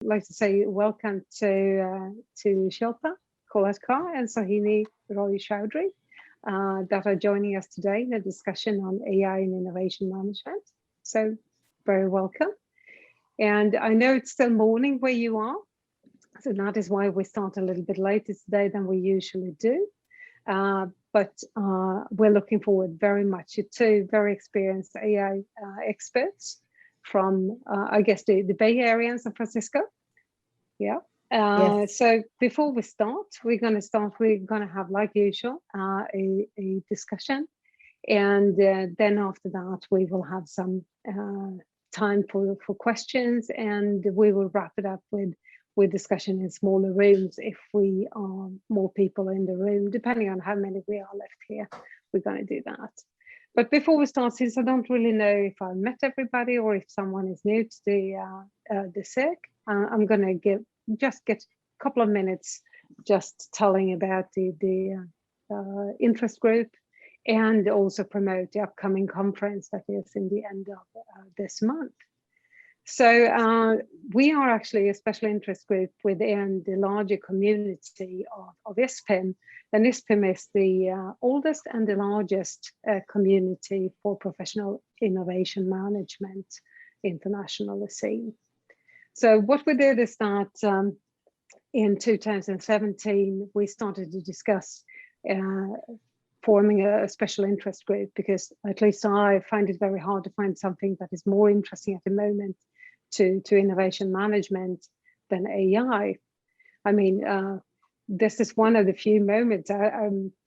I'd like to say welcome to Shilpa, Kolhatkar, and Sohini Roychowdhury that are joining us today in a discussion on AI and innovation management. So very welcome. And I know it's still morning where you are, so that is why we start a little bit later today than we usually do. But we're looking forward very much to two very experienced AI experts from, I guess, the Bay Area in San Francisco. Yeah. Yes. So before we start, we're going to have, like usual, a discussion. And then after that, we will have some time for questions, and we will wrap it up with discussion in smaller rooms if we are more people in the room, depending on how many we are left here. We're going to do that. But before we start, since I don't really know if I met everybody or if someone is new to the SIG, I'm going to get a couple of minutes just telling about the interest group, and also promote the upcoming conference that is in the end of this month. So we are actually a special interest group within the larger community of ISPIM. And ISPIM is the oldest and the largest community for professional innovation management internationally seen. So what we did is that in 2017, we started to discuss forming a special interest group, because at least I find it very hard to find something that is more interesting at the moment to innovation management than AI. I mean, this is one of the few moments,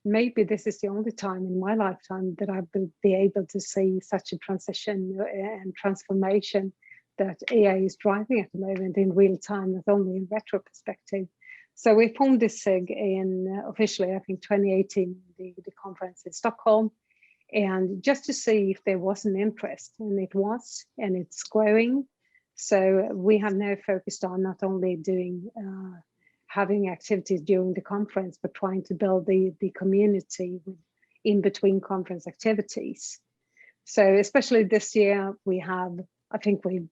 maybe this is the only time in my lifetime that I will be able to see such a transition and transformation that AI is driving at the moment in real time, not only in retro perspective. So we formed this SIG in officially, I think, 2018, the conference in Stockholm, and just to see if there was an interest, and it was, and it's growing. So we have now focused on not only doing having activities during the conference, but trying to build the community in between conference activities. So especially this year, we have, I think we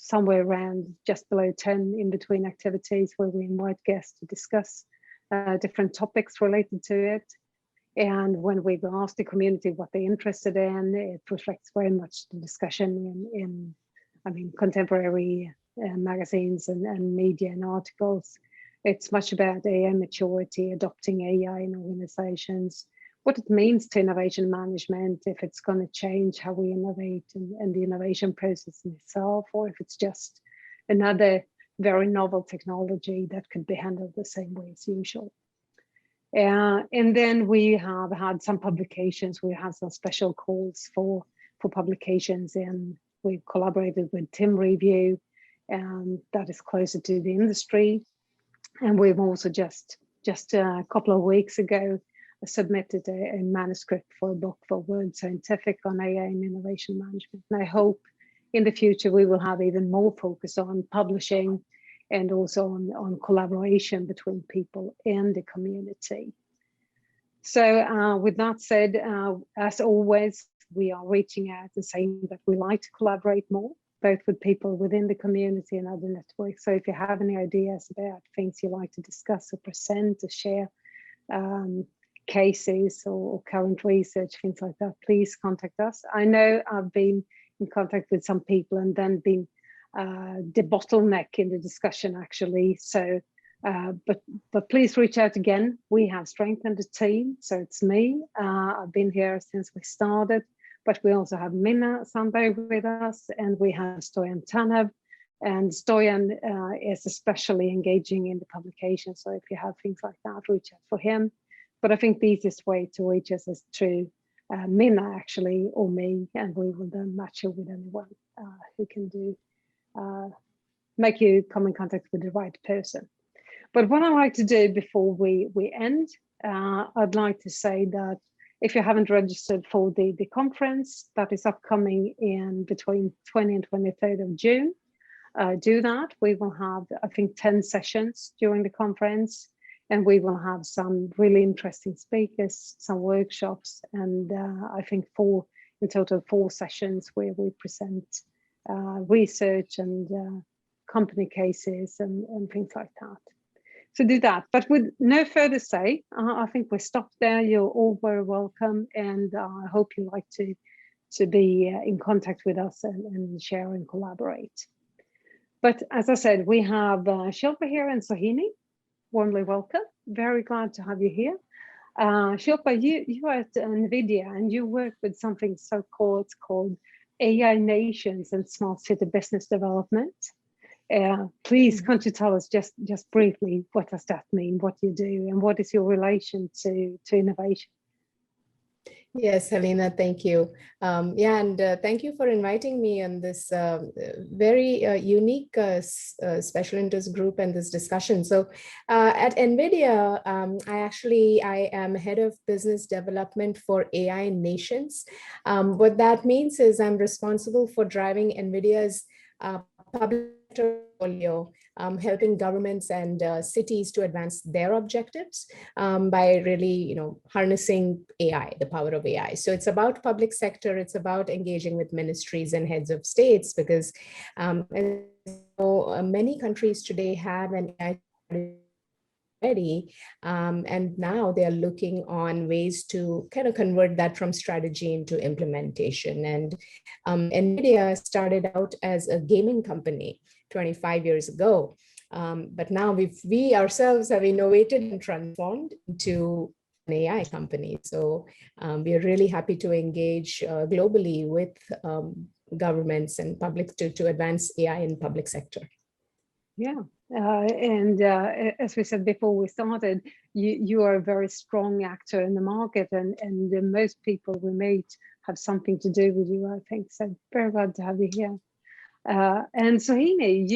somewhere around just below 10 in between activities where we invite guests to discuss different topics related to it. And when we've asked the community what they're interested in, it reflects very much the discussion in I mean, contemporary magazines and media and articles. It's much about AI maturity, adopting AI in organizations, what it means to innovation management, if it's going to change how we innovate and the innovation process in itself, or if it's just another very novel technology that could be handled the same way as usual. And then we have had some publications. We have some special calls for publications, and we've collaborated with Tim Review, that is closer to the industry. And we've also just a couple of weeks ago submitted a manuscript for a book for World Scientific on AI and innovation management. And I hope in the future we will have even more focus on publishing and also on collaboration between people in the community. So with that said, as always, we are reaching out and saying that we like to collaborate more, both with people within the community and other networks. So if you have any ideas about things you like to discuss or present or share, cases or current research, things like that, please contact us. I know I've been in contact with some people and then been the bottleneck in the discussion, actually. So, but please reach out again. We have strengthened the team. So it's me. I've been here since we started. But we also have Minna Sandberg with us, and we have Stoyan Tanev. And Stoyan is especially engaging in the publication. So if you have things like that, reach out for him. But I think the easiest way to reach us is through Minna, actually, or me, and we will then match you with anyone who can make you come in contact with the right person. But what I'd like to do before we end, I'd like to say that if you haven't registered for the conference that is upcoming in between 20 and 23rd of June, do that. We will have, I think, 10 sessions during the conference, and we will have some really interesting speakers, some workshops, and I think in total 4 sessions where we present research and company cases and things like that. So do that. But with no further say, I think we stop there. You're all very welcome, and I hope you like to be in contact with us and share and collaborate. But as I said, we have Shilpa here and Sohini. Warmly welcome. Very glad to have you here. Shilpa, you are at Nvidia, and you work with something called AI Nations and Smart City Business Development. Please, can't you tell us just briefly, what does that mean, what you do, and what is your relation to innovation? Yes, Helena, thank you. Thank you for inviting me on this very unique special interest group and this discussion. So at NVIDIA, I am head of business development for AI Nations. What that means is I'm responsible for driving NVIDIA's public portfolio, helping governments and cities to advance their objectives by really, harnessing AI, the power of AI. So it's about public sector. It's about engaging with ministries and heads of states, because many countries today have an AI strategy, and now they are looking on ways to kind of convert that from strategy into implementation. And NVIDIA started out as a gaming company 25 years ago. But now we ourselves have innovated and transformed into an AI company. So we are really happy to engage globally with governments and public to advance AI in public sector. Yeah, as we said before we started, you are a very strong actor in the market, and most people we meet have something to do with you, I think. So very glad to have you here. And Sohini,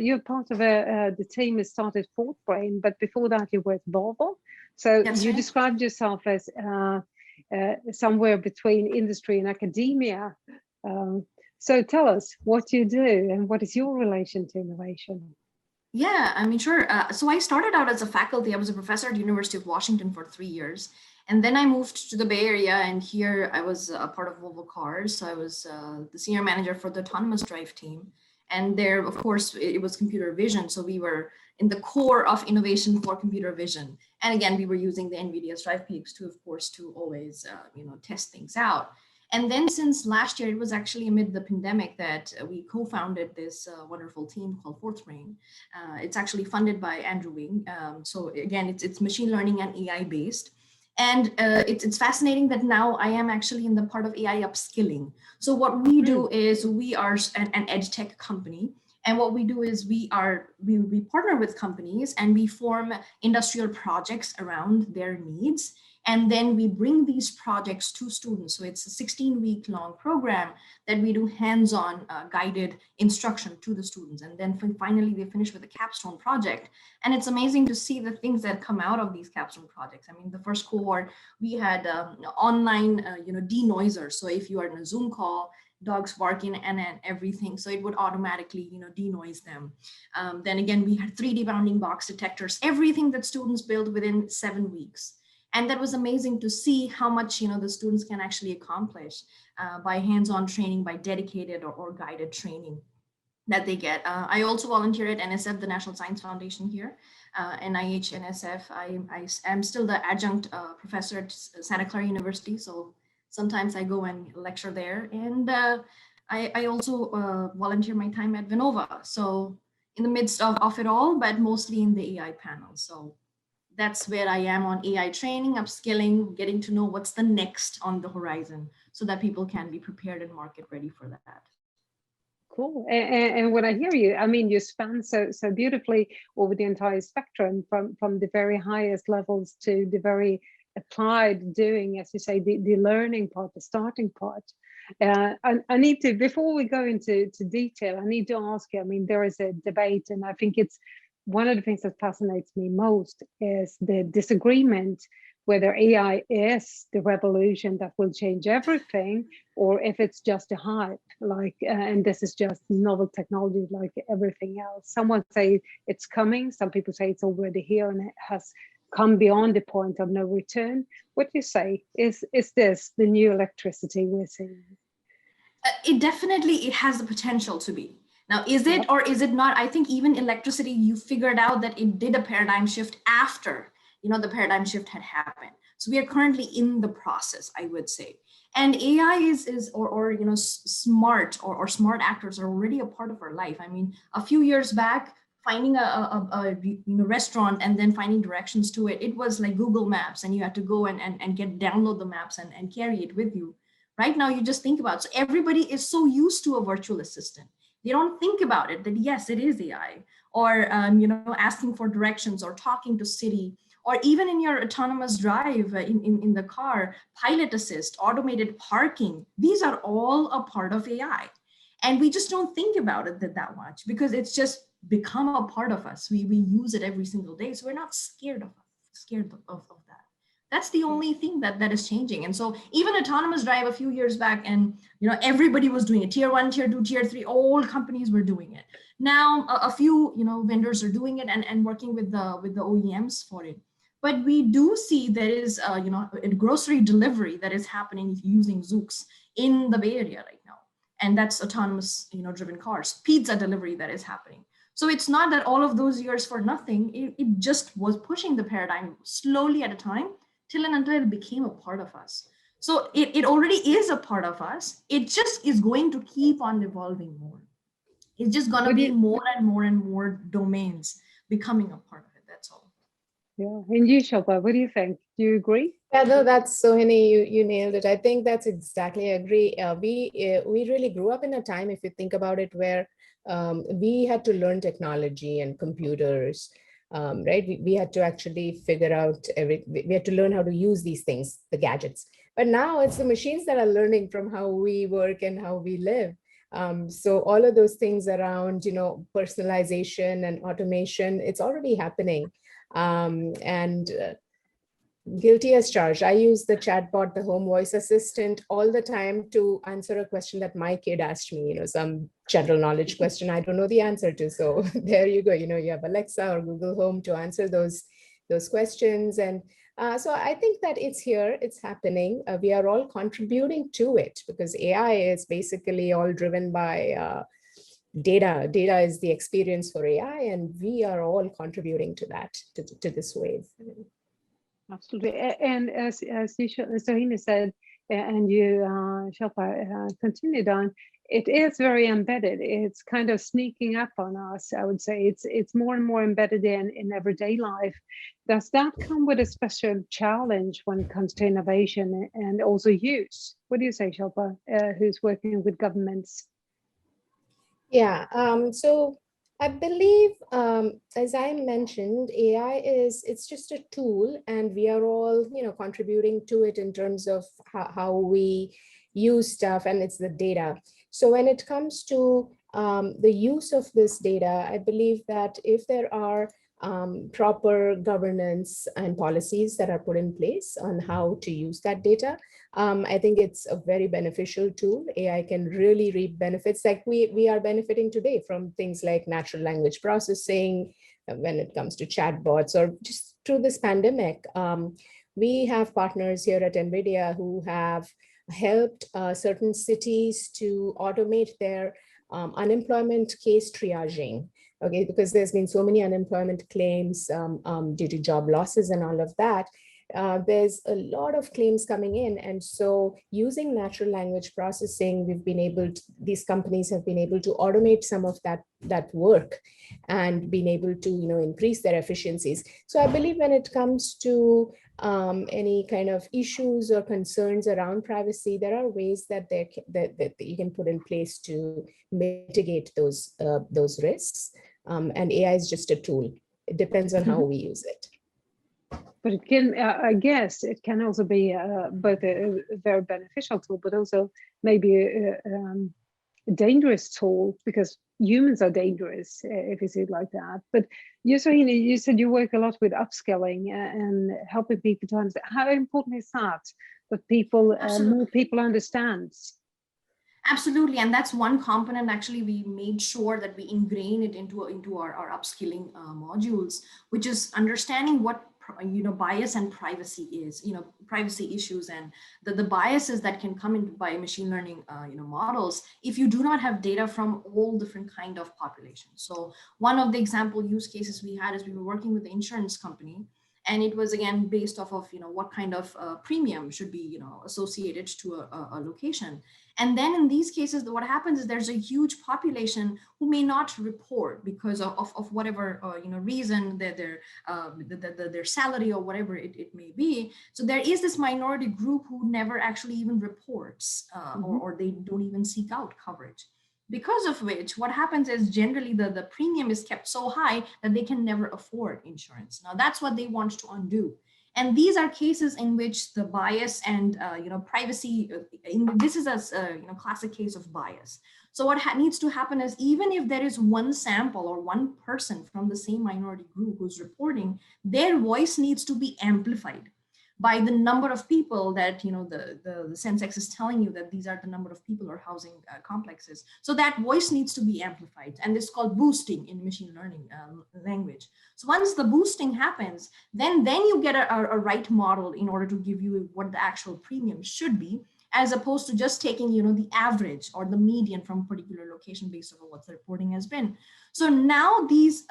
you're part of the team that started Fourthbrain, but before that you were at Volvo. So you described yourself as somewhere between industry and academia. So tell us what you do and what is your relation to innovation? Yeah, I mean, sure. So I started out as a faculty. I was a professor at the University of Washington for 3 years. And then I moved to the Bay Area, and here I was a part of Volvo Cars. So I was the senior manager for the autonomous drive team. And there, of course, it was computer vision. So we were in the core of innovation for computer vision. And again, we were using the Nvidia's drive peaks to, of course, to always, test things out. And then since last year, it was actually amid the pandemic that we co-founded this wonderful team called Fourthbrain. It's actually funded by Andrew Wing. So again, it's machine learning and AI based. And it's fascinating that now I am actually in the part of AI upskilling. So what we do is we are an ed tech company. And what we do is we partner with companies and we form industrial projects around their needs. And then we bring these projects to students. So it's a 16-week long program that we do hands-on guided instruction to the students. And then finally, they finish with a capstone project. And it's amazing to see the things that come out of these capstone projects. I mean, the first cohort, we had online, denoiser. So if you are in a Zoom call, dogs barking and everything, so it would automatically denoise them. Then again, we had 3D bounding box detectors, everything that students built within 7 weeks. And that was amazing to see how much the students can actually accomplish by hands-on training, by dedicated or guided training that they get. I also volunteer at NSF, the National Science Foundation here, NIH, NSF. I am still the adjunct professor at Santa Clara University, so sometimes I go and lecture there. And I also volunteer my time at Vinova. So in the midst of it all, but mostly in the AI panel. So that's where I am on AI training, upskilling, getting to know what's the next on the horizon so that people can be prepared and market ready for that. Cool. And when I hear you, I mean, you span so beautifully over the entire spectrum, from the very highest levels to the very applied doing, as you say, the learning part, the starting part. I need to, before we go into detail, I need to ask you, I mean, there is a debate, and I think it's one of the things that fascinates me most is the disagreement whether AI is the revolution that will change everything, or if it's just a hype, and this is just novel technology like everything else. Someone say it's coming, some people say it's already here and it has come beyond the point of no return. What do you say? Is this the new electricity we're seeing? It definitely has the potential to be. Now, is it or is it not? I think even electricity, you figured out that it did a paradigm shift after, the paradigm shift had happened. So we are currently in the process, I would say. And AI is smart or smart actors are already a part of our life. I mean, a few years back, finding a restaurant and then finding directions to it, it was like Google Maps, and you had to go and download the maps and carry it with you. Right now, you just think about it. So everybody is so used to a virtual assistant. They don't think about it that yes, it is AI, or asking for directions or talking to Siri, or even in your autonomous drive in the car, pilot assist, automated parking. These are all a part of AI. And we just don't think about it that much because it's just become a part of us. We use it every single day. So we're not scared of that. That's the only thing that is changing. And so even autonomous drive a few years back, and everybody was doing it. Tier 1, tier 2, tier 3, all companies were doing it. Now a few vendors are doing it and working with the OEMs for it. But we do see there is a grocery delivery that is happening using Zoox in the Bay Area right now. And that's autonomous driven cars, pizza delivery that is happening. So it's not that all of those years for nothing. It just was pushing the paradigm slowly at a time till and until it became a part of us. So it already is a part of us. It just is going to keep on evolving more. It's just going to be more and more and more domains becoming a part of it. That's all. Yeah. And you, Shilpa, what do you think? Do you agree? Yeah, no, that's Sohini, you nailed it. I think that's exactly, I agree. We really grew up in a time, if you think about it, where we had to learn technology and computers, right? We had to actually figure out we had to learn how to use these things, the gadgets. But now it's the machines that are learning from how we work and how we live. So all of those things around, personalization and automation, it's already happening. Guilty as charged. I use the chatbot, the home voice assistant, all the time to answer a question that my kid asked me, some general knowledge question I don't know the answer to. So there you go, you have Alexa or Google Home to answer those questions. And so I think that it's here, it's happening. We are all contributing to it because AI is basically all driven by data. Data is the experience for AI, and we are all contributing to that, to this wave. Absolutely. And as Sohini said, and you, Shilpa, continued on, it is very embedded. It's kind of sneaking up on us, I would say. It's more and more embedded in everyday life. Does that come with a special challenge when it comes to innovation and also use? What do you say, Shilpa, who's working with governments? Yeah, so I believe, as I mentioned, AI it's just a tool, and we are all, contributing to it in terms of how we use stuff, and it's the data. So when it comes to the use of this data, I believe that if there are proper governance and policies that are put in place on how to use that data, I think it's a very beneficial tool. AI can really reap benefits like we are benefiting today from things like natural language processing when it comes to chatbots, or just through this pandemic. We have partners here at Nvidia who have helped certain cities to automate their unemployment case triaging. Okay, because there's been so many unemployment claims due to job losses and all of that. There's a lot of claims coming in. And so using natural language processing, these companies have been able to automate some of that work and been able to, increase their efficiencies. So I believe when it comes to any kind of issues or concerns around privacy, there are ways that you can put in place to mitigate those risks. And AI is just a tool. It depends on how we use it. But it can, I guess, it can also be both a very beneficial tool, but also maybe a dangerous tool, because humans are dangerous if you see it like that. But you said you work a lot with upskilling and helping people to understand. How important is that? That more people understand? Absolutely, and that's one component. Actually, we made sure that we ingrain it into our upskilling modules, which is understanding what bias and privacy is. Privacy issues and the biases that can come into by machine learning models if you do not have data from all different kind of populations. So one of the example use cases we had is we were working with the insurance company, and it was again based off of what kind of premium should be associated to a location. And then in these cases, what happens is there's a huge population who may not report because of whatever reason, their salary or whatever it may be. So there is this minority group who never actually even reports or they don't even seek out coverage. Because of which, what happens is generally the premium is kept so high that they can never afford insurance. Now that's what they want to undo. And these are cases in which the bias and privacy, this is a classic case of bias. So what needs to happen is, even if there is one sample or one person from the same minority group who's reporting, their voice needs to be amplified by the number of people that the Sensex is telling you that these are the number of people or housing complexes. So that voice needs to be amplified, and this is called boosting in machine learning language. So once the boosting happens, then you get a right model in order to give you what the actual premium should be, as opposed to just taking the average or the median from a particular location based on what the reporting has been. So now these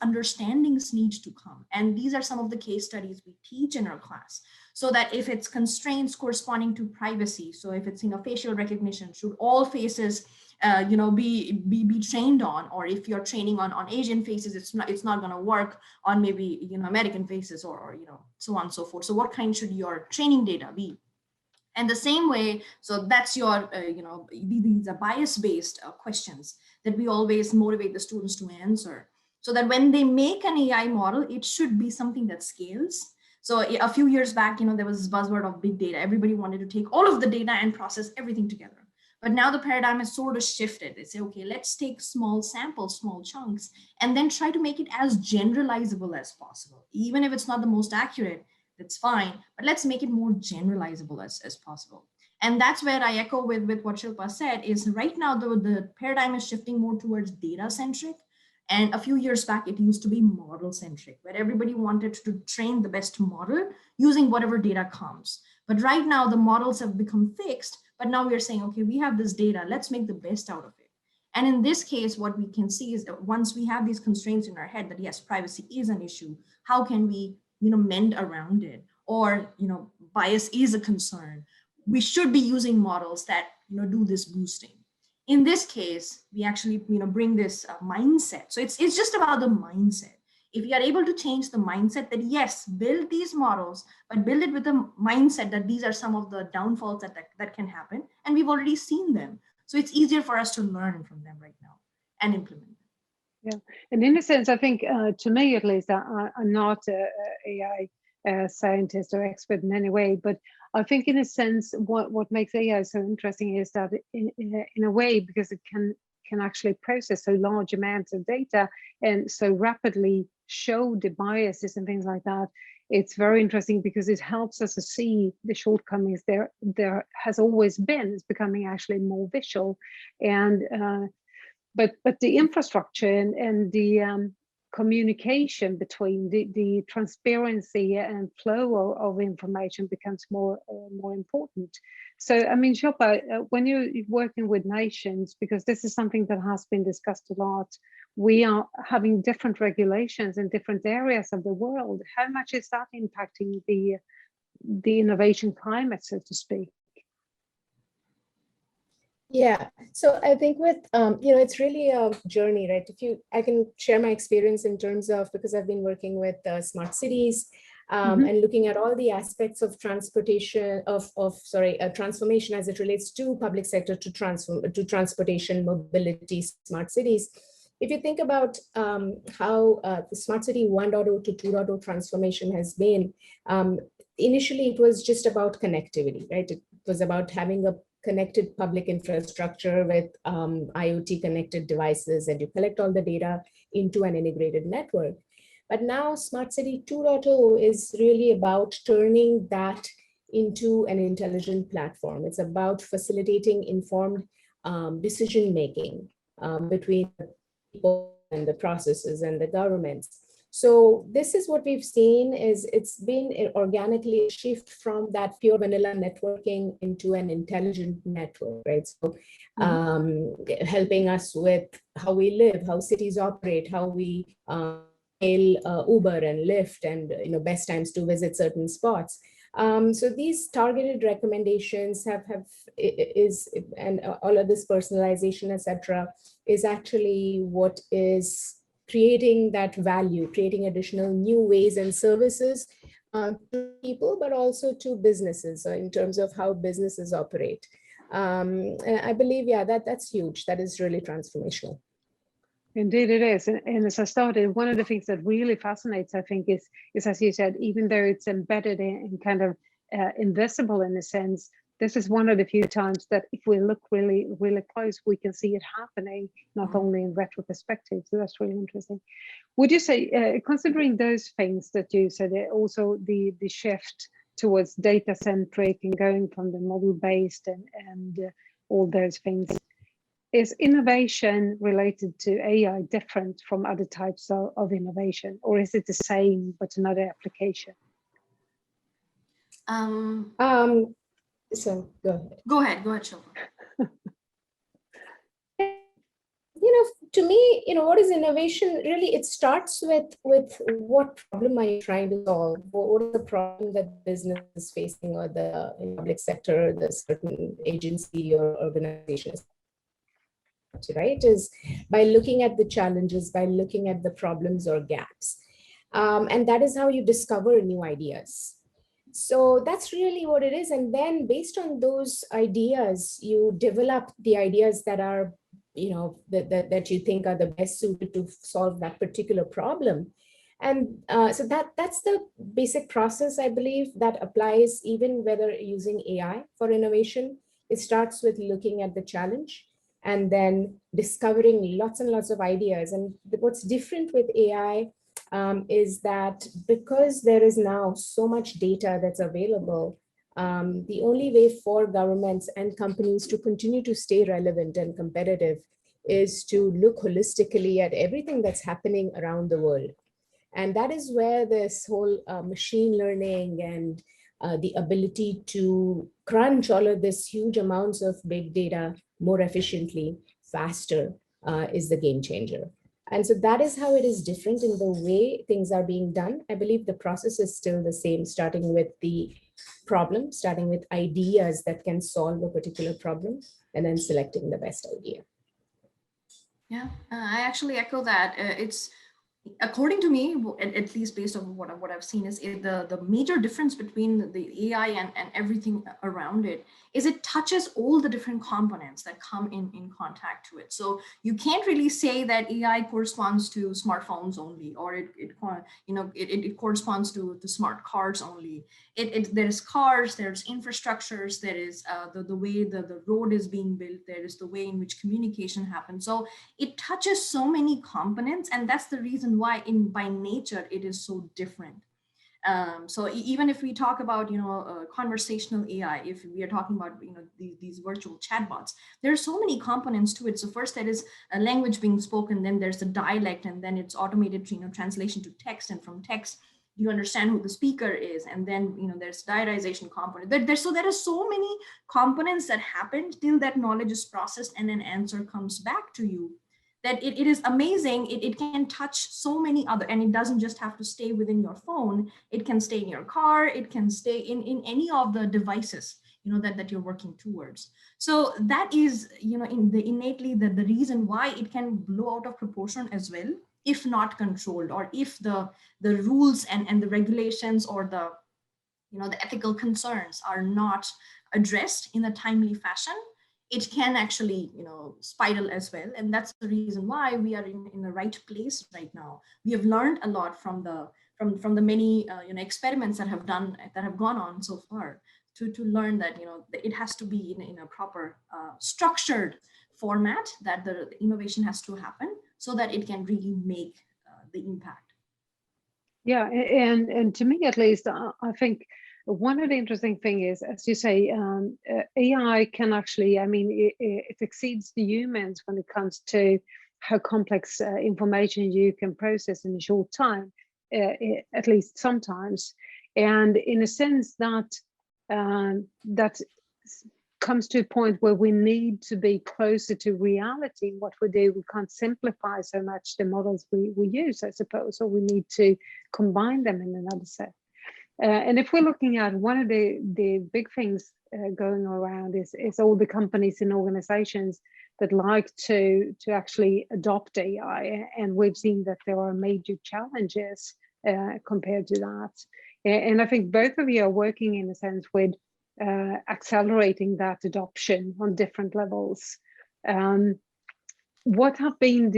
understandings need to come, and these are some of the case studies we teach in our class. So that if it's constraints corresponding to privacy, so if it's facial recognition, should all faces be trained on, or if you're training on Asian faces, it's not going to work on maybe American faces or so on and so forth. So what kind should your training data be? And the same way, so that's your, these are bias-based questions that we always motivate the students to answer, so that when they make an AI model, it should be something that scales. So a few years back, there was this buzzword of big data. Everybody wanted to take all of the data and process everything together. But now the paradigm has sort of shifted. They say, okay, let's take small samples, small chunks, and then try to make it as generalizable as possible. Even if it's not the most accurate, that's fine, but let's make it more generalizable as possible. And that's where I echo with what Shilpa said, is right now the paradigm is shifting more towards data-centric. And a few years back, it used to be model-centric, where everybody wanted to train the best model using whatever data comes. But right now the models have become fixed, but now we're saying, okay, we have this data, let's make the best out of it. And in this case, what we can see is that once we have these constraints in our head that yes, privacy is an issue, how can we mend around it? Or bias is a concern. We should be using models that do this boosting. In this case, we actually bring this mindset. So it's just about the mindset. If you are able to change the mindset that yes, build these models, but build it with a mindset that these are some of the downfalls that can happen, and we've already seen them. So it's easier for us to learn from them right now and implement them. Yeah, and in a sense, I think to me at least, I'm not an AI scientist or expert in any way, but I think in a sense, what makes AI so interesting is that in a way, because it can actually process so large amounts of data and so rapidly show the biases and things like that, it's very interesting because it helps us to see the shortcomings there has always been. It's becoming actually more visual, and but the infrastructure and the communication between the transparency and flow of information becomes more important. So, I mean, Shilpa, when you're working with nations, because this is something that has been discussed a lot, we are having different regulations in different areas of the world. How much is that impacting the innovation climate, so to speak? Yeah, so I think with, it's really a journey, right? I can share my experience in terms of, because I've been working with smart cities and looking at all the aspects of transportation, transformation as it relates to public sector to transportation, mobility, smart cities. If you think about how the Smart City 1.0 to 2.0 transformation has been, initially it was just about connectivity, right? It was about having a connected public infrastructure with IoT connected devices, and you collect all the data into an integrated network. But now Smart City 2.0 is really about turning that into an intelligent platform. It's about facilitating informed decision-making between the people and the processes and the governments. So this is what we've seen is it's been organically a shift from that pure vanilla networking into an intelligent network, right? So helping us with how we live, how cities operate, how we hail Uber and Lyft and best times to visit certain spots. So these targeted recommendations and all of this personalization, etc., is actually what is creating that value, creating additional new ways and services to people, but also to businesses in terms of how businesses operate. And I believe, yeah, that's huge. That is really transformational. Indeed it is. And as I started, one of the things that really fascinates, I think, is as you said, even though it's embedded in kind of invisible in a sense, this is one of the few times that if we look really, really close, we can see it happening, not only in retrospective. So that's really interesting. Would you say, considering those things that you said, also the shift towards data-centric and going from the model-based and all those things, is innovation related to AI different from other types of innovation, or is it the same but another application? So go ahead. Go ahead, Shilpa. To me, what is innovation? Really, it starts with what problem are you trying to solve? What is the problem that business is facing, or the public sector, the certain agency or organization is, right? Is by looking at the challenges, by looking at the problems or gaps. And that is how you discover new ideas. So that's really what it is. And then based on those ideas, you develop the ideas that are, that you think are the best suited to solve that particular problem. And so that's the basic process, I believe, that applies even whether using AI for innovation. It starts with looking at the challenge and then discovering lots and lots of ideas. And what's different with AI is that because there is now so much data that's available, the only way for governments and companies to continue to stay relevant and competitive is to look holistically at everything that's happening around the world. And that is where this whole machine learning and the ability to crunch all of this huge amounts of big data more efficiently, faster, is the game changer. And so that is how it is different in the way things are being done. I believe the process is still the same, starting with the problem, starting with ideas that can solve a particular problem, and then selecting the best idea. Yeah, I actually echo that. It's, according to me, at least based on what I've seen, is the major difference between the AI and everything around it is it touches all the different components that come in contact to it. So you can't really say that AI corresponds to smartphones only, or it corresponds to smart cars only. There's cars, there's infrastructures, there is the way the road is being built, there is the way in which communication happens. So it touches so many components, and that's the reason why by nature it is so different. So even if we talk about conversational AI, if we are talking about these virtual chatbots, there are so many components to it. So first there is a language being spoken, then there's the dialect, and then it's automated translation to text, and from text you understand who the speaker is, and then there's diarization component. So there are so many components that happen till that knowledge is processed and an answer comes back to you, that it is amazing. It can touch so many other, and it doesn't just have to stay within your phone. It can stay in your car. It can stay in any of the devices, that you're working towards. So that is, innately the reason why it can blow out of proportion as well, if not controlled, or if the rules and the regulations or the ethical concerns are not addressed in a timely fashion. It can actually, spiral as well. And that's the reason why we are in the right place right now. We have learned a lot from the many experiments that have gone on so far to learn that it has to be in a proper structured format, that the innovation has to happen so that it can really make the impact. Yeah, and to me at least, I think one of the interesting thing is, as you say, AI can actually, I mean, it exceeds the humans when it comes to how complex information you can process in a short time, at least sometimes. And in a sense that that comes to a point where we need to be closer to reality. What we do, we can't simplify so much the models we use, I suppose, or we need to combine them in another set. And if we're looking at one of the big things going around is all the companies and organizations that like to actually adopt AI, and we've seen that there are major challenges compared to that. And I think both of you are working in a sense with accelerating that adoption on different levels. What have been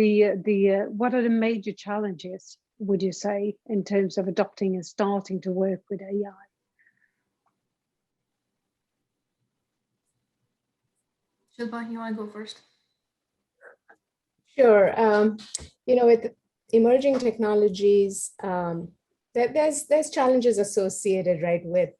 what are the major challenges, would you say, in terms of adopting and starting to work with AI? Shilpa, you want to go first? Sure. You know, with emerging technologies, there's challenges associated, right, with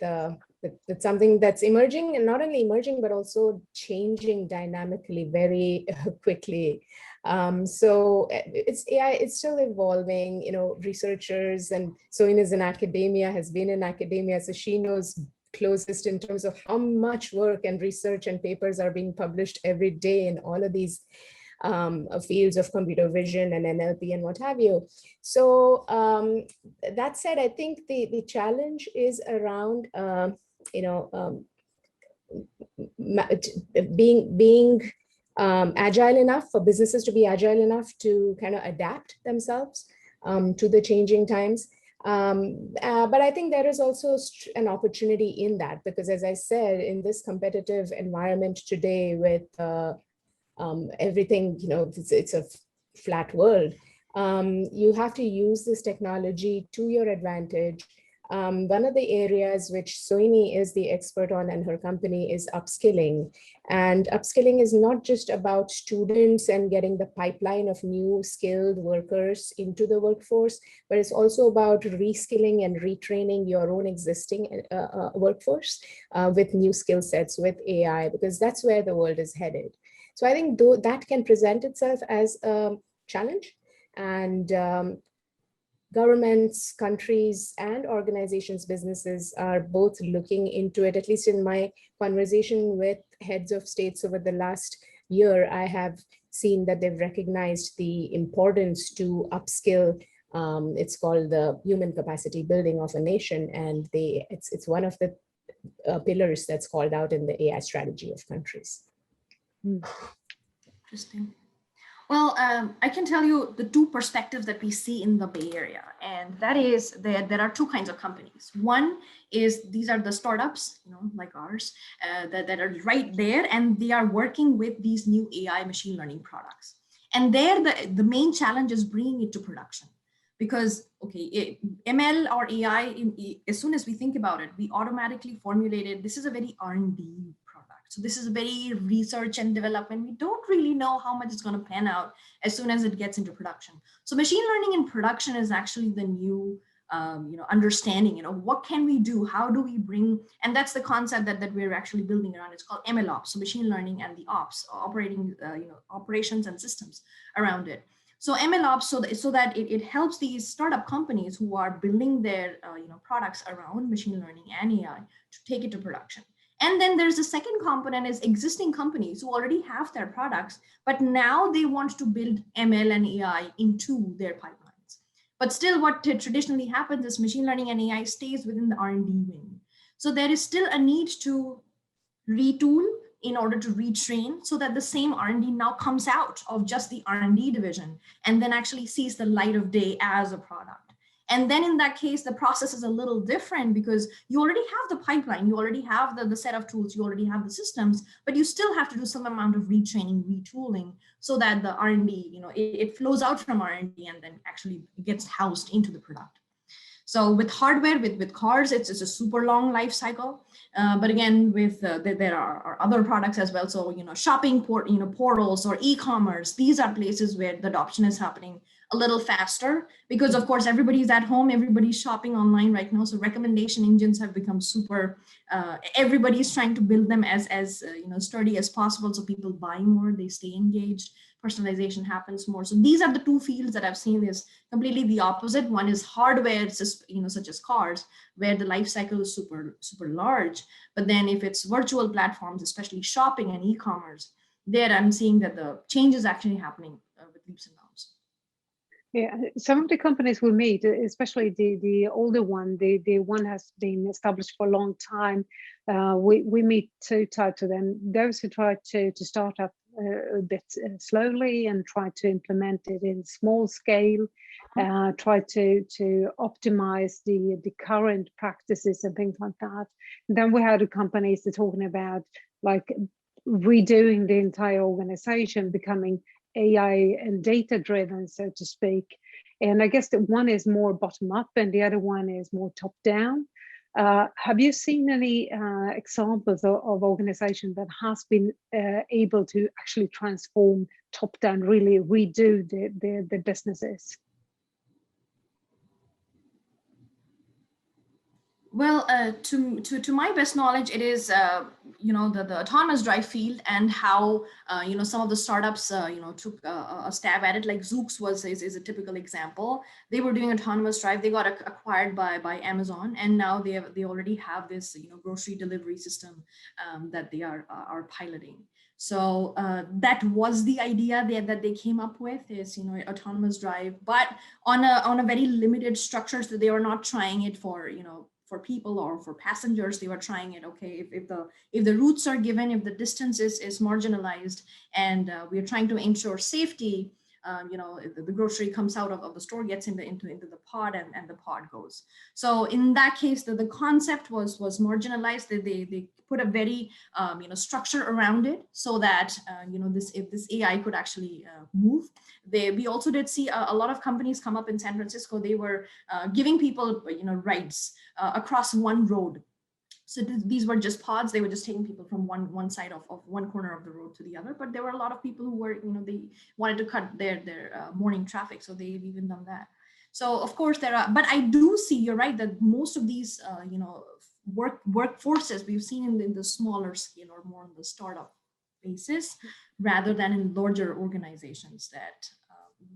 something that's emerging, and not only emerging, but also changing dynamically very quickly. So it's AI, it's still evolving. You know, researchers, and Sohini is in academia, has been in academia, so she knows closest in terms of how much work and research and papers are being published every day in all of these fields of computer vision and NLP and what have you. So that said, I think the challenge is around being agile enough for businesses to be agile enough to kind of adapt themselves to the changing times. But I think there is also an opportunity in that, because as I said, in this competitive environment today with everything, you know, it's a flat world. You have to use this technology to your advantage. One of the areas which Sohini is the expert on and her company is upskilling. And upskilling is not just about students and getting the pipeline of new skilled workers into the workforce, but it's also about reskilling and retraining your own existing workforce with new skill sets with AI, because that's where the world is headed. So I think that can present itself as a challenge, and governments, countries, and organizations, businesses are both looking into it. At least in my conversation with heads of states over the last year, I have seen that they've recognized the importance to upskill. It's called the human capacity building of a nation, and it's one of the pillars that's called out in the AI strategy of countries. Interesting. Well, I can tell you the two perspectives that we see in the Bay Area, and that is that there are two kinds of companies. One is these are the startups, you know, like ours, that are right there, and they are working with these new AI machine learning products. And there, the main challenge is bringing it to production, because ML or AI, as soon as we think about it, we automatically formulated this is a very R&D. So this is very research and development. We don't really know how much it's going to pan out as soon as it gets into production. So machine learning in production is actually the new, understanding. You know, what can we do? How do we bring? And that's the concept that we're actually building around. It's called MLOps, so machine learning and the ops, operating, operations and systems around it. So MLOps, so that it helps these startup companies who are building their products around machine learning and AI to take it to production. And then there's a second component is existing companies who already have their products, but now they want to build ML and AI into their pipelines. But still what traditionally happens is machine learning and AI stays within the R&D wing. So there is still a need to retool in order to retrain so that the same R&D now comes out of just the R&D division and then actually sees the light of day as a product. And then in that case, the process is a little different because you already have the pipeline, you already have the set of tools, you already have the systems, but you still have to do some amount of retraining, retooling so that the R&D, it flows out from R&D and then actually gets housed into the product. So with hardware, with cars, it's a super long life cycle. But again, with there are other products as well. So shopping portals or e-commerce, these are places where the adoption is happening a little faster because of course everybody's at home, everybody's shopping online right now. So recommendation engines have become super, everybody's trying to build them as sturdy as possible. So people buy more, they stay engaged, personalization happens more. So these are the two fields that I've seen is completely the opposite. One is hardware, such as cars, where the life cycle is super, super large. But then if it's virtual platforms, especially shopping and e-commerce, there I'm seeing that the change is actually happening with leaps and bounds. Yeah, some of the companies we meet, especially the older one, the one has been established for a long time. We meet two types of them: those who try to start up a bit slowly and try to implement it in small scale, try to optimize the current practices and things like that. And then we had the companies that are talking about like redoing the entire organization, becoming AI and data driven, so to speak. And I guess that one is more bottom up and the other one is more top down. Have you seen any examples of organizations that has been able to actually transform top down, really redo the businesses? Well, to my best knowledge, it is the autonomous drive field and how some of the startups took a stab at it. Like Zoox is a typical example. They were doing autonomous drive. They got acquired by Amazon, and now they already have this grocery delivery system that they are piloting. So that was the idea that they came up with is autonomous drive, but on a very limited structure. So they were not trying it for for people or for passengers. They were trying it, okay, if the routes are given, if the distance is marginalized, and we are trying to ensure safety, the grocery comes out of the store, gets into the pod, and the pod goes. So in that case, the concept was marginalized. They put a very structure around it so that if this AI could actually move. We also did see a lot of companies come up in San Francisco. They were giving people rides across one road. So these were just pods. They were just taking people from one side of one corner of the road to the other. But there were a lot of people who were, they wanted to cut their morning traffic. So they've even done that. So of course there are, but I do see, you're right, that most of these, workforces we've seen in the smaller scale or more on the startup basis, rather than in larger organizations that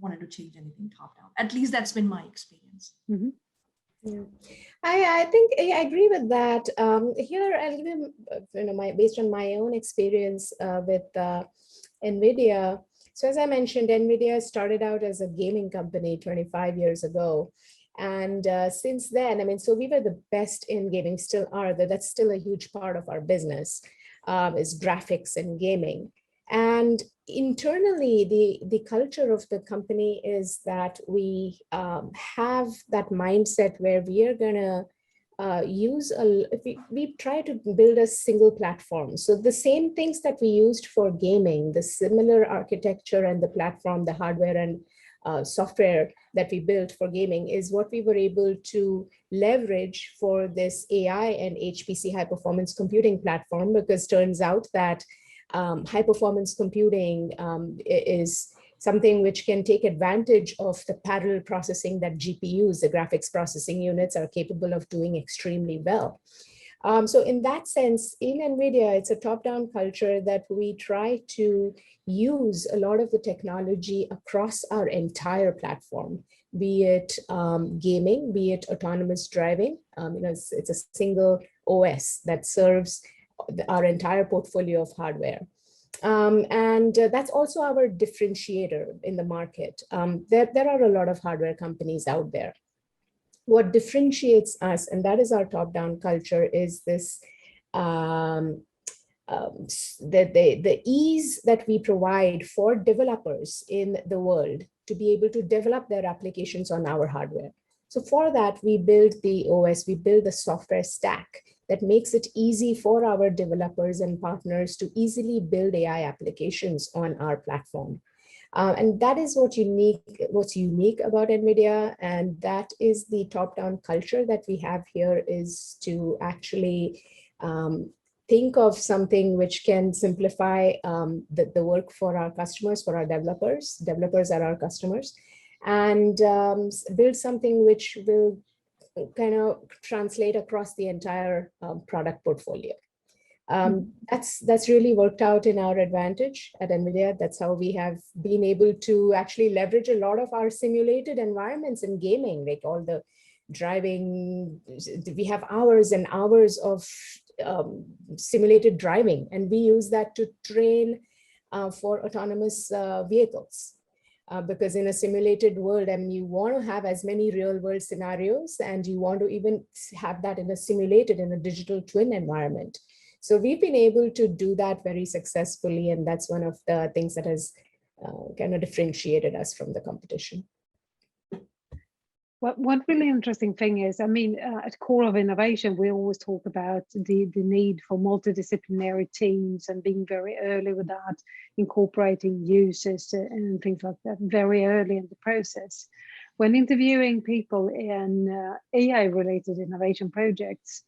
wanted to change anything top down. At least that's been my experience. Mm-hmm. Yeah, I think I agree with that. Here, I'll give based on my own experience with Nvidia. So as I mentioned, Nvidia started out as a gaming company 25 years ago. And since then, so we were the best in gaming, still are. That's still a huge part of our business, is graphics and gaming. And internally, the culture of the company is that we have that mindset where we are gonna we try to build a single platform. So the same things that we used for gaming, the similar architecture and the platform, the hardware and software that we built for gaming is what we were able to leverage for this AI and HPC high performance computing platform, because turns out that high performance computing is something which can take advantage of the parallel processing that GPUs, the graphics processing units, are capable of doing extremely well. So in that sense, in NVIDIA, it's a top-down culture that we try to use a lot of the technology across our entire platform, be it gaming, be it autonomous driving. It's a single OS that serves our entire portfolio of hardware. And that's also our differentiator in the market. There are a lot of hardware companies out there. What differentiates us, and that is our top-down culture, is this the ease that we provide for developers in the world to be able to develop their applications on our hardware. So for that, we build the OS, we build the software stack that makes it easy for our developers and partners to easily build AI applications on our platform. And that is what's unique about NVIDIA, and that is the top-down culture that we have here, is to actually think of something which can simplify the work for our customers, for our developers. Developers are our customers. and build something which will kind of translate across the entire product portfolio. That's really worked out in our advantage at Nvidia. That's how we have been able to actually leverage a lot of our simulated environments in gaming, like all the driving. We have hours and hours of simulated driving, and we use that to train for autonomous vehicles. Because in a simulated world, I mean, you want to have as many real world scenarios, and you want to even have that in a digital twin environment. So we've been able to do that very successfully, and that's one of the things that has kind of differentiated us from the competition. One really interesting thing is, I mean, at core of innovation, we always talk about the need for multidisciplinary teams and being very early with that, incorporating users and things like that very early in the process. When interviewing people in AI-related innovation projects,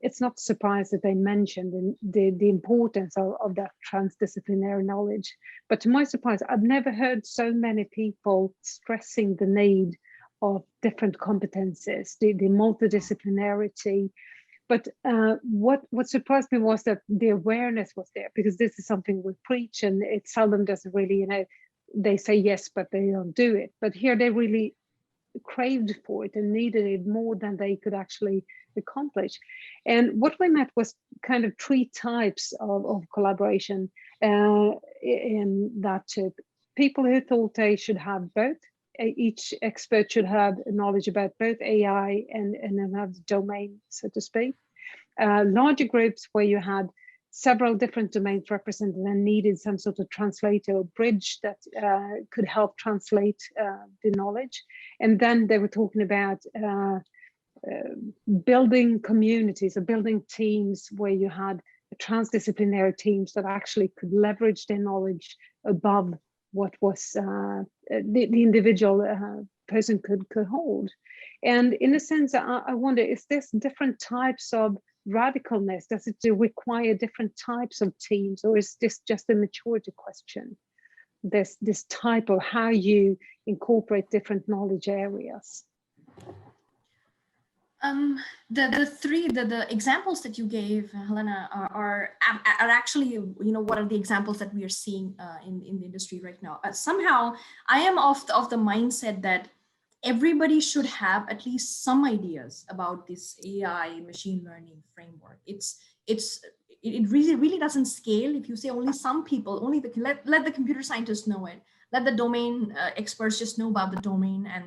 it's not surprised that they mentioned the importance of that transdisciplinary knowledge. But to my surprise, I've never heard so many people stressing the need of different competences, the multidisciplinarity. But what surprised me was that the awareness was there, because this is something we preach, and it seldom doesn't really, you know, they say yes, but they don't do it. But here they really craved for it and needed it more than they could actually accomplish. And what we met was kind of three types of collaboration in that people who thought they should have both. Each expert should have knowledge about both AI and another domain, so to speak. Larger groups where you had several different domains represented and needed some sort of translator or bridge that could help translate the knowledge. And then they were talking about building communities or building teams where you had transdisciplinary teams that actually could leverage their knowledge above what was the individual person could hold. And in a sense, I wonder, is this different types of radicalness? Does it require different types of teams, or is this just a maturity question? This type of how you incorporate different knowledge areas. The examples that you gave, Helena, are actually, you know, what are the examples that we are seeing in the industry right now. Somehow I am of the mindset that everybody should have at least some ideas about this AI machine learning framework. It really doesn't scale if you say only some people, only let the computer scientists know it, let the domain experts just know about the domain and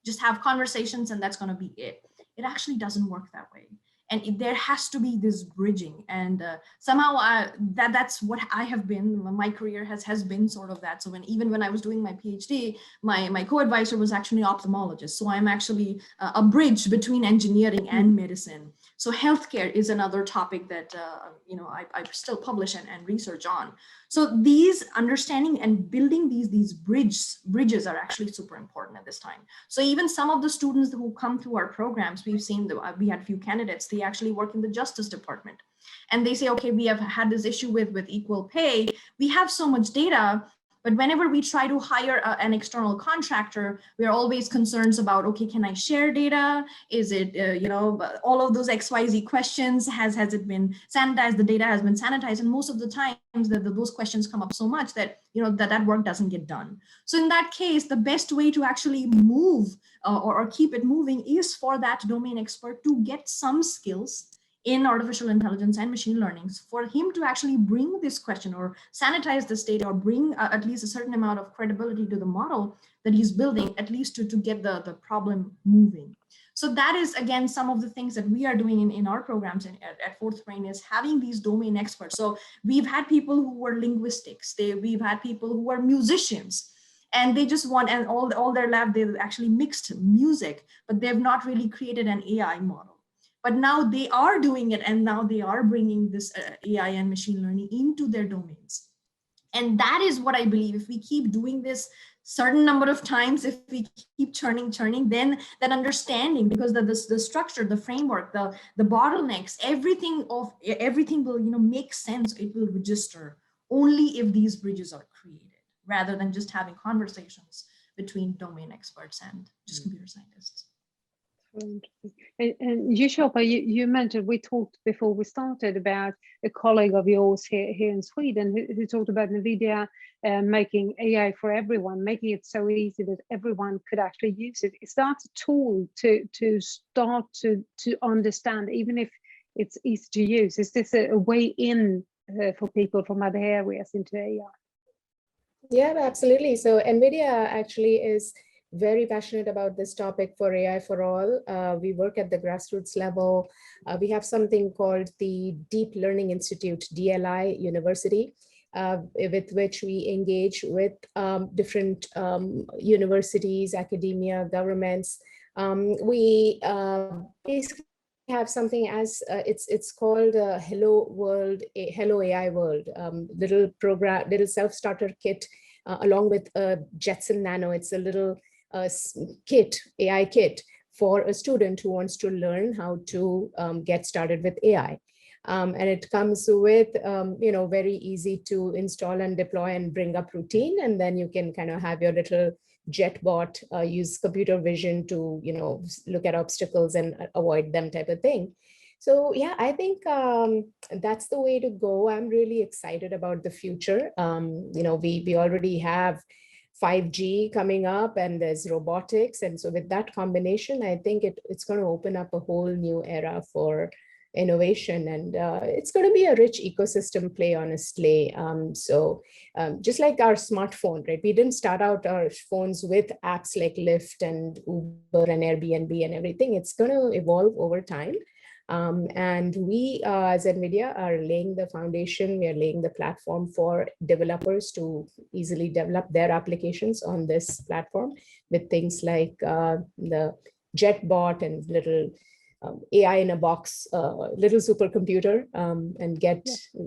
just have conversations, and that's going to be it. It actually doesn't work that way. And there has to be this bridging, and somehow that's what I have been. My career has been sort of that. So even when I was doing my PhD, my co-advisor was actually an ophthalmologist. So I'm actually a bridge between engineering and medicine. So healthcare is another topic that you know, I still publish and research on. So these understanding and building these bridges are actually super important at this time. So even some of the students who come through our programs, we've seen that we had a few candidates, they actually work in the Justice Department. And they say, okay, we have had this issue with equal pay. We have so much data, but whenever we try to hire an external contractor, we are always concerned about, okay, can I share data? Is it, you know, all of those XYZ questions, has it been sanitized? The data has been sanitized. And most of the times those questions come up so much that, you know, that work doesn't get done. So in that case, the best way to actually move or keep it moving is for that domain expert to get some skills in artificial intelligence and machine learning, for him to actually bring this question or sanitize this data or bring at least a certain amount of credibility to the model that he's building, at least to get the problem moving. So that is, again, some of the things that we are doing in our programs at Fourthbrain, is having these domain experts. So we've had people who were linguistics, we've had people who were musicians, and they just want, and all their lab, they've actually mixed music, but they've not really created an AI model. But now they are doing it, and now they are bringing this AI and machine learning into their domains. And that is what I believe, if we keep doing this certain number of times, if we keep churning, then that understanding, because the structure, the framework, the bottlenecks, everything will, you know, make sense. It will register only if these bridges are created, rather than just having conversations between domain experts and just computer scientists. And you, Shilpa, you mentioned, we talked before we started about a colleague of yours here in Sweden who talked about Nvidia making AI for everyone, making it so easy that everyone could actually use it. Is that a tool to start to understand, even if it's easy to use? Is this a way in for people from other areas into AI? Yeah, absolutely. So Nvidia actually is very passionate about this topic for AI for all. We work at the grassroots level. We have something called the Deep Learning Institute, DLI University, with which we engage with different universities, academia, governments. We basically have something as it's called Hello World, Hello AI World, little program, little self-starter kit, along with Jetson Nano. It's a little kit, AI kit for a student who wants to learn how to get started with AI. And it comes with, very easy to install and deploy and bring up routine. And then you can kind of have your little JetBot, use computer vision to, look at obstacles and avoid them, type of thing. So yeah, I think that's the way to go. I'm really excited about the future. We already have 5G coming up, and there's robotics. And so with that combination, I think it's going to open up a whole new era for innovation, and it's going to be a rich ecosystem play, honestly. Just like our smartphone, right? We didn't start out our phones with apps like Lyft and Uber and Airbnb and everything. It's going to evolve over time. And we, as NVIDIA, are laying the foundation. We are laying the platform for developers to easily develop their applications on this platform with things like the JetBot and little AI in a box, little supercomputer, and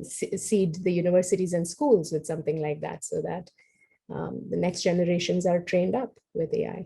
seed the universities and schools with something like that, so that the next generations are trained up with AI.